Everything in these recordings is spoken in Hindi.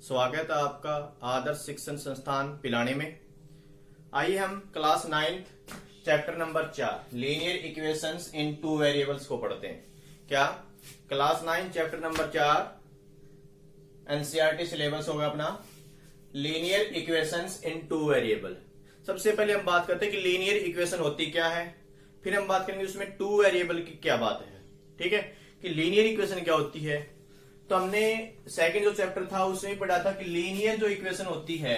स्वागत है आपका आदर्श शिक्षण संस्थान पिलाने में। आइए हम class 9th chapter number 4 linear equations इन टू वेरिएबल्स को पढ़ते हैं। क्या class 9 chapter number 4 NCERT syllabus होगा अपना लीनियर इक्वेशंस इन टू वेरिएबल। सबसे पहले हम बात करते हैं कि लीनियर इक्वेशन होती क्या है, फिर हम बात करेंगे उसमें टू वेरिएबल की क्या बात है। ठीक है कि लीनियर इक्वेशन क्या होती है। तो हमने सेकंड जो चैप्टर था उसमें ही पढ़ा था कि लीनियर जो इक्वेशन होती है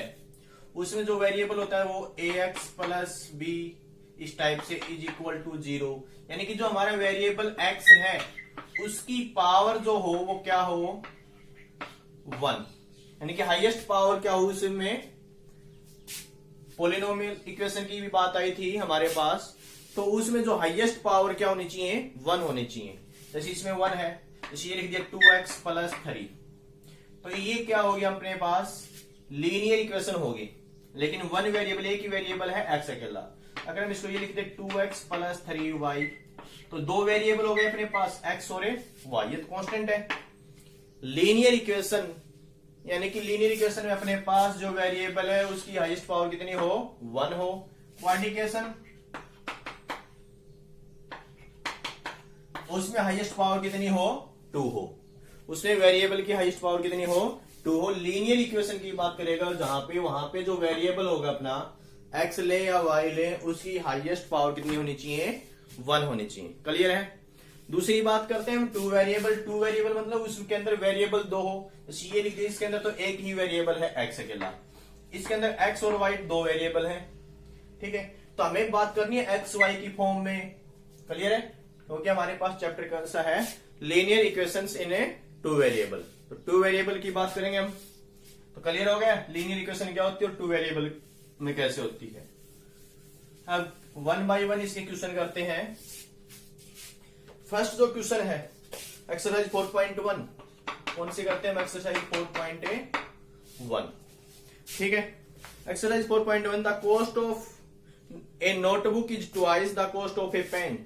उसमें जो वेरिएबल होता है वो ax प्लस बी इस टाइप से इज इक्वल टू 0, यानी कि जो हमारा वेरिएबल x है उसकी पावर जो हो वो क्या हो 1, यानी कि हाईएस्ट पावर क्या हो। उसमें पोलिनोमियल इक्वेशन की भी बात आई थी हमारे पास, तो उसमें जो हाईएस्ट पावर क्या होनी चाहिए 1 होनी चाहिए। जैसे इसमें 1 है, जैसे ये लिख दिया 2x प्लस 3, तो ये क्या हो गया अपने पास लीनियर इक्वेशन होगी, लेकिन वन वेरिएबल एक ही वेरिएबल है x अकेला। अगर हम इसको ये लिख दे 2x प्लस 3y, तो दो वेरिएबल हो गए अपने पास x और y, ये तो कांस्टेंट है। लीनियर इक्वेशन यानी कि लीनियर इक्वेशन में अपने पास जो वेरिएबल है उसकी हाईएस्ट पावर कितनी हो 1 हो। क्वाड्रिकेशन उसमें हाईएस्ट पावर कितनी हो 2 हो, उसमें वेरिएबल की हाईएस्ट पावर कितनी हो 2 हो। लीनियर इक्वेशन की बात करेगा जहां पे वहां पे जो वेरिएबल होगा अपना x ले या y ले उसकी हाईएस्ट पावर कितनी होनी चाहिए 1 होनी चाहिए। क्लियर है। दूसरी बात करते हैं हम टू वेरिएबल। टू वेरिएबल मतलब उसके अंदर वेरिएबल दो हो, ये लिख दिया इसके अंदर तो एक ही वेरिएबल है x अकेला, इसके अंदर x और y दो वेरिएबल है। ठीक है, तो हमें बात करनी है x y की फॉर्म में। क्लियर है, क्योंकि हमारे पास चैप्टर कौन सा है linear equations in A two variable. तो टू वेरिएबल की बात करेंगे हम, तो क्लियर हो गया लीनियर इक्वेशन क्या होती है और टू वेरिएबल में कैसे होती है। अब 1 बाय 1 इसके क्वेश्चन करते हैं। फर्स्ट जो क्वेश्चन है एक्सरसाइज 4.1, कौन से करते हैं हम एक्सरसाइज 4.1। ठीक है, exercise 4.1 the cost of a notebook is twice the cost of a pen.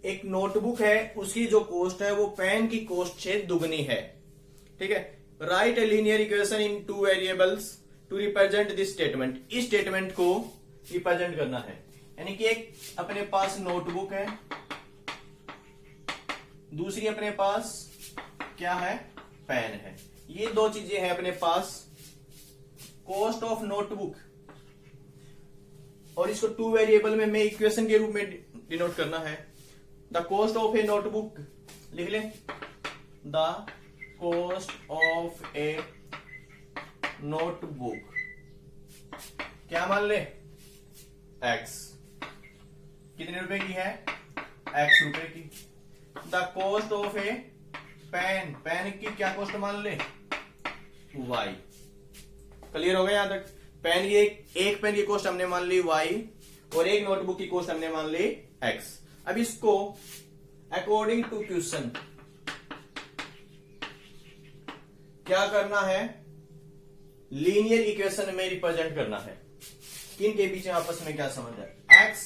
एक नोटबुक है उसकी जो कॉस्ट है वो पेन की कॉस्ट से दुगनी है। ठीक है, write a linear equation in two variables to represent this statement. इस स्टेटमेंट को रिप्रेजेंट करना है, यानी कि एक अपने पास नोटबुक है, दूसरी अपने पास क्या है पेन है। ये दो चीजें हैं अपने पास। कॉस्ट ऑफ नोटबुक और इसको टू वेरिएबल में मैं इक्वेशन के रूप में डिनोट करना है। The cost of a notebook लिख ले, the cost of a notebook क्या मान ले x, कितने रुपए की है x रुपए की। The cost of a pen, pen की क्या कॉस्ट मान ले y। क्लियर हो गया यहां तक। पेन की एक पेन की कॉस्ट हमने मान ली y और एक नोटबुक की कॉस्ट हमने मान ली x। अब इसको अकॉर्डिंग टू क्वेश्चन क्या करना है लीनियर इक्वेशन में रिप्रेजेंट करना है। किन के बीच में आपस में क्या संबंध है x,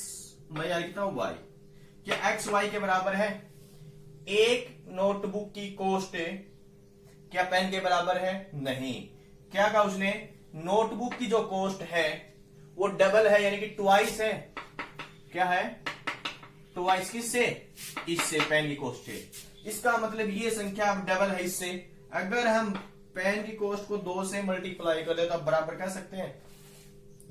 मैं यहां लिखता हूं y। क्या x y के बराबर है। एक नोटबुक की कॉस्ट क्या पेन के बराबर है नहीं। क्या कहा उसने, नोटबुक की जो कॉस्ट है वो डबल है, यानी कि ट्वाइस है। क्या है ट्वाइस, किससे इससे पेन की कॉस्ट से। इसका मतलब ये संख्या डबल है इससे। अगर हम पेन की कॉस्ट को 2 से मल्टीप्लाई कर दे तो बराबर कह सकते हैं,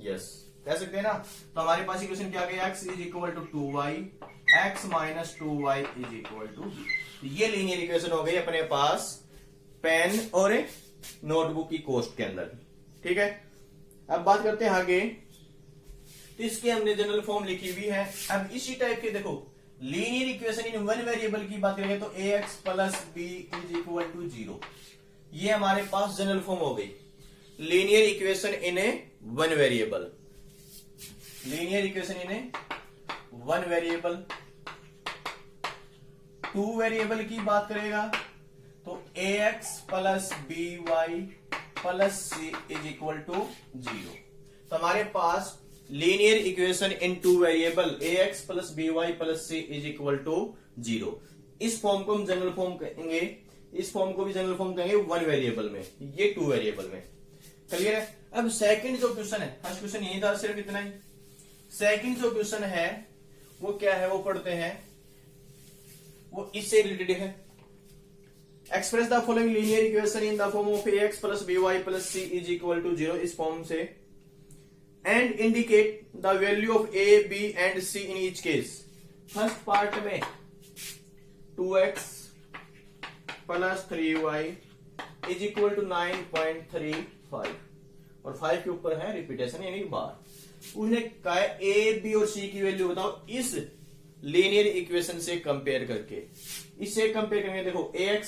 यस कह सकते हैं ना। तो हमारे पास इक्वेशन क्या आ गया x is equal to 2y, x minus 2y is equal to. ये लीनियर इक्वेशन हो गई अपने पास पेन और नोटबुक की कॉस्ट के अंदर। ठीक है, अब बात करते हैं आगे। तो इसके हमने जनरल फॉर्म लिखी हुई है। अब इसी टाइप के देखो linear equation in one variable की बात करेंगे तो ax plus B is equal to 0, ये हमारे पास जनरल फॉर्म हो गई linear equation in a one variable. Linear equation in a one variable. Two variable की बात करेगा तो ax plus B Y plus C is equal to 0। तो हमारे पास linear equation in two variable ax plus B Y plus C is equal to 0। इस फॉर्म को हम जनरल फॉर्म कहेंगे, इस फॉर्म को भी जनरल फॉर्म कहेंगे वन वेरिएबल में, ये टू वेरिएबल में। क्लियर है। अब सेकंड जो क्वेश्चन है, फर्स्ट क्वेश्चन यही था, सिर्फ इतना ही। सेकंड जो क्वेश्चन है वो क्या है, वो पढ़ते हैं, वो इससे रिलेटेड है। Express the following linear equation in the form of ax plus by plus c is equal to 0, इस फॉर्म से, and indicate the value of a, b and c in each case. First part में 2x plus 3y is equal to 9.35 और 5 के ऊपर है रिपीटेशन यानी बार। उसने कहा a, b और c की वैल्यू बताओ इस लीनियर इक्वेशन से कंपेयर करके। इससे कंपेयर करेंगे, देखो ax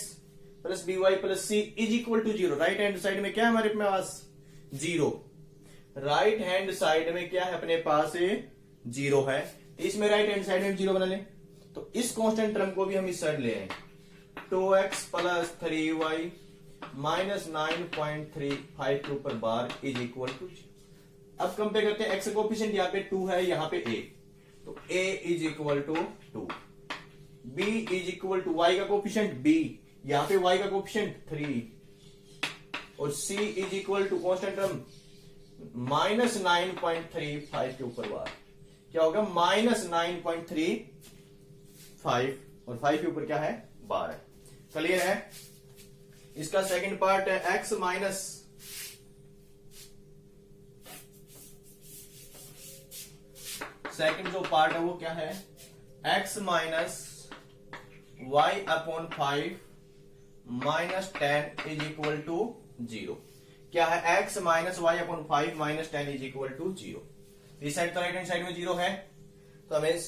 plus by plus c is equal to 0। Right hand side में क्या है हमारे पास, 0। राइट हैंड साइड में क्या है अपने पास, 0 है। इसमें राइट हैंड साइड में 0 बना ले, तो इस कांस्टेंट टर्म को भी हम इस साइड ले आए, 2x प्लस 3y माइनस 9.35 के ऊपर बार इज इक्वल टू 0। अब कंपेयर करते हैं, x का कोएफिशिएंट यहाँ पे 2 है, यहाँ पे a, तो a is equal to 2, b is equal to y का कोएफिशिएंट b, यहाँ पे y का कोएफिशिएंट 3 और c is equal to constant term minus 9.35 के ऊपर बार, क्या होगा माइनस 9.35 और 5 के ऊपर क्या है, बार है। क्लियर है। इसका सेकंड पार्ट है x माइनस सेकंड जो पार्ट है वो क्या है, x minus y upon 5 minus 10 is equal to 0। क्या है, x minus y upon 5 minus 10 is equal to 0। इस साइड तो राइट हैंड साइड में 0 है, तो हमें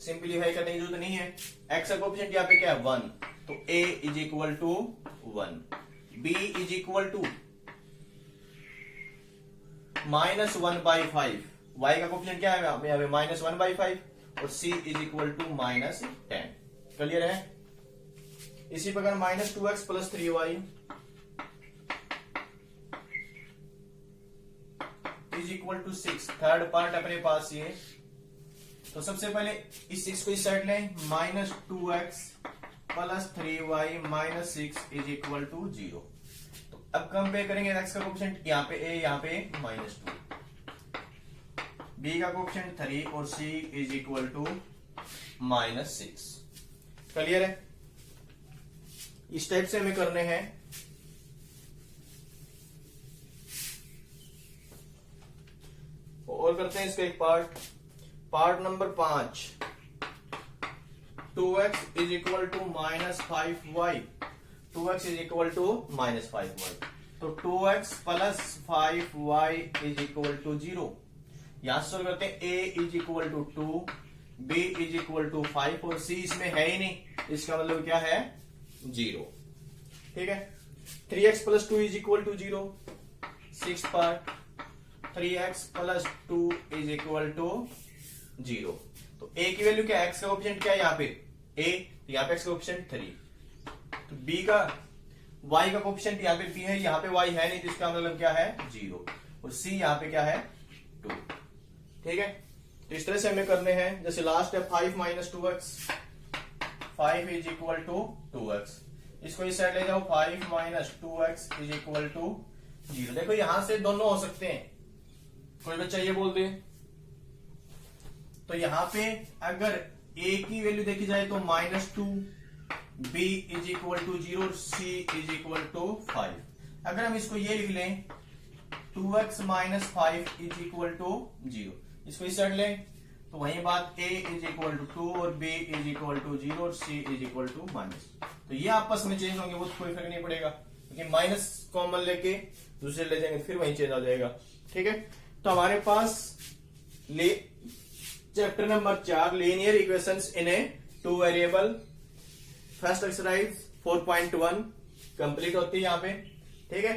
सिंपलीफाई करने की जरूरत नहीं है। x का कोएफिशिएंट यहाँ पे क्या है, 1, तो a is equal to 1, b is equal to minus 1/5, y का कोएफिशिएंट क्या है यहाँ पे माइनस 1/5 और c is equal to minus 10। Clear है। इसी प्रकार minus 2x plus 3y is equal to 6। Third part अपने पास ये, तो सबसे पहले इस 6 को इस साइड लें, minus 2x plus 3y minus 6 is equal to 0। तो अब कंपेयर करेंगे, x का कोएफिशिएंट यहाँ पे a, यहाँ पे माइनस 2, b का कोएफिशिएंट 3 और c is equal to minus 6। Clear है। इस टाइप से हमें करने हैं। और करते हैं इसका एक part number 5, 2x is equal to minus 5y, 2x is equal to minus 5y, तो 2x plus 5y is equal to 0। यहां से सॉल्व करते हैं, a is equal to 2, b is equal to 5 और c इसमें है ही नहीं, इसका मतलब क्या है, 0। ठीक है। 3x plus 2 is equal to 0, 6 part 3x plus 2 is equal to 0। तो a की वैल्यू क्या है, x का कोएफिशिएंट क्या है यहाँ पे a, तो यहाँ पे x का कोएफिशिएंट 3, तो b का y का कोएफिशिएंट यहाँ पे b है, यहाँ पे y है नहीं, तो इसका मतलब क्या है 0 और c यहाँ पे क्या है 2। ठीक है। तो इस तरह से हमें करने हैं। जैसे लास्ट है 5 minus 2x, 5 is equal to 2x, इसको इस साइड ले जाओ, 5 minus 2x is equal to 0। देखो यहां से दोनों हो सकते हैं, कोई बच्चा ये बोल दे, तो यहां पे अगर a की वैल्यू देखी जाए तो -2, b इज इक्वल टू 0 और c इज इक्वल टू 5। अगर हम इसको ये लिख लें 2x minus 5 is equal to 0, इसको इस साइड लें तो वही बात, a इज इक्वल टू 2 और b इज इक्वल टू 0 और c is equal to minus. तो ये आपस में चेंज होंगे, वो कोई फर्क नहीं पड़ेगा, क्योंकि माइनस कॉमन लेके दूसरे ले जाएंगे फिर वही चेंज हो जाएगा। ठीक है। तो हमारे पास chapter number 4 linear equations in a 2 variable first exercise 4.1 complete होती है यहाँ पे। ठीक है।